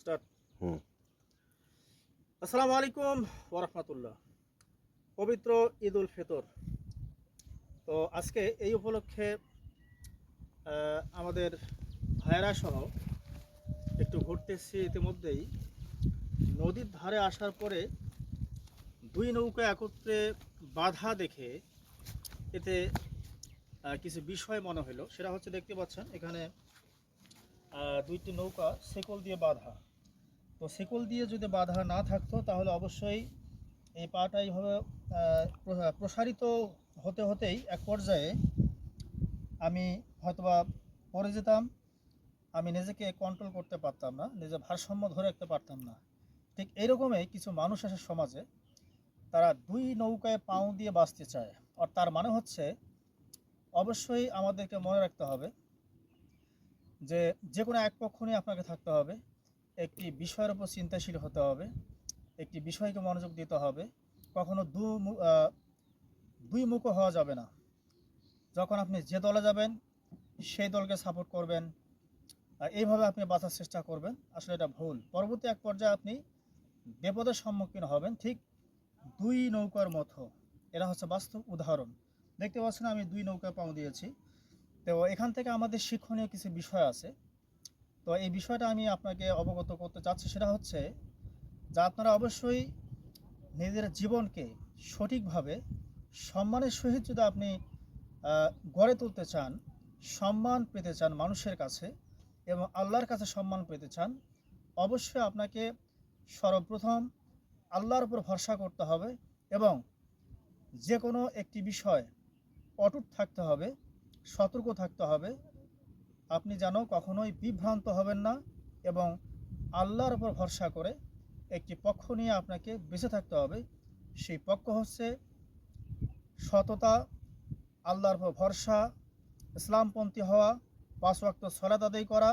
Start. আসসালামু আলাইকুম ওয়া রাহমাতুল্লাহ। পবিত্র ঈদ উল ফিতর। তো আজকে এই উপলক্ষে আমাদের ভাইয়েরা সহ একটু ঘুরতে এসেছি। ইতিমধ্যেই নদীর ধারে আসার পরে দুই নৌকা একত্রে বাধা দেখে এতে কিছু বিষয় মনে হলো। সেটা হচ্ছে, দেখতে পাচ্ছেন এখানে দুইটি নৌকা শেকল দিয়ে বাঁধা। তো শেকল দিয়ে যদি বাঁধা না থাকতো তাহলে অবশ্যই এই পাটা এইভাবে প্রসারিত হতে হতেই এক পর্যায়ে আমি হয়তোবা পড়ে যেতাম। আমি নিজেকে কন্ট্রোল করতে পারতাম না, নিজের ভারসাম্য ধরে রাখতে পারতাম না। ঠিক এইরকমই কিছু মানুষ আছে সমাজে, তারা দুই নৌকায় পাও দিয়ে বাঁচতে চায়। আর তার মানে হচ্ছে, অবশ্যই আমাদেরকে মনে রাখতে হবে যে যে কোনো এক পক্ষ নিয়ে আপনাকে থাকতে হবে, একটি বিষয়ের উপর চিন্তাশীল হতে হবে, একটি বিষয়কে মনোযোগ দিতে হবে। কখনো দুই মুখ হওয়া যাবে না। যখন আপনি যে দলে যাবেন সেই দলকে সাপোর্ট করবেন, আর এইভাবে আপনি বাঁচার চেষ্টা করবেন, আসলে এটা ভুল। পরবর্তী এক পর্যায়ে আপনি বিপদের সম্মুখীন হবেন, ঠিক দুই নৌকার মতো। এরা হচ্ছে বাস্তব উদাহরণ। দেখতে পাচ্ছেন আমি দুই নৌকা পাও দিয়েছি। তো এখান থেকে আমাদের শিক্ষণীয় কিছু বিষয় আছে। তো এই বিষয়টা আমি আপনাকে অবগত করতে চাচ্ছি। সেটা হচ্ছে যে আপনারা অবশ্যই নিজের জীবনকে সঠিকভাবে সম্মানের সহিত যদি আপনি গড়ে তুলতে চান, সম্মান পেতে চান মানুষের কাছে এবং আল্লাহর কাছে সম্মান পেতে চান, অবশ্যই আপনাকে সর্বপ্রথম আল্লাহর উপর ভরসা করতে হবে এবং যে কোনো একটি বিষয় অটুট থাকতে হবে, সতর্ক থাকতে হবে। আপনি যেন কখনোই বিভ্রান্ত হবেন না এবং আল্লাহর উপর ভরসা করে একটি পক্ষ নিয়ে আপনাকে বেঁচে থাকতে হবে। সেই পক্ষ হচ্ছে সততা, আল্লাহর উপর ভরসা, ইসলামপন্থী হওয়া, 5 ওয়াক্ত সালাত আদায় করা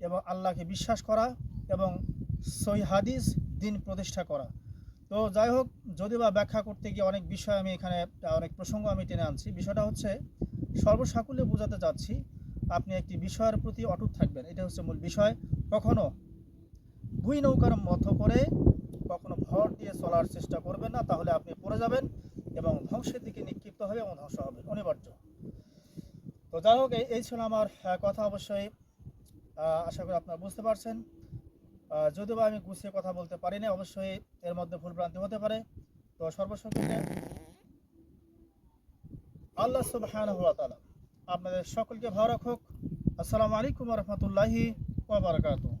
এবং আল্লাহকে বিশ্বাস করা এবং সহিহ হাদিস দিন প্রতিষ্ঠা করা। তো যাই হোক, যদি বা ব্যাখ্যা করতে গিয়ে অনেক বিষয় আমি এখানে অনেক প্রসঙ্গ আমি টেনে আনছি। বিষয়টা হচ্ছে সর্বসাকুল্যে বোঝাতে চাচ্ছি, আপনি একটি বিষয়ের প্রতি অটুট থাকবেন, এটা হচ্ছে মূল বিষয়। কখনো দুই নৌকার মতো করে কখনো ভর দিয়ে চলার চেষ্টা করবেন না, তাহলে আপনি পড়ে যাবেন এবং ধ্বংসের দিকে নিক্ষিপ্ত হবে এবং ধ্বংস হবে অনিবার্য। তো যাই হোক, এই ছিল আমার কথা। অবশ্যই আশা করি আপনারা বুঝতে পারছেন। যদিও বা আমি গুছিয়ে কথা বলতে পারি না, অবশ্যই এর মধ্যে ভুলভ্রান্তি হতে পারে। তো সর্বশেষে আল্লাহ সুবহানাহু ওয়া তাআলা আপনাদের সকলকে ভালো রাখুক। আসসালামু আলাইকুম ওয়া রাহমাতুল্লাহি ওয়া বারাকাতুহু।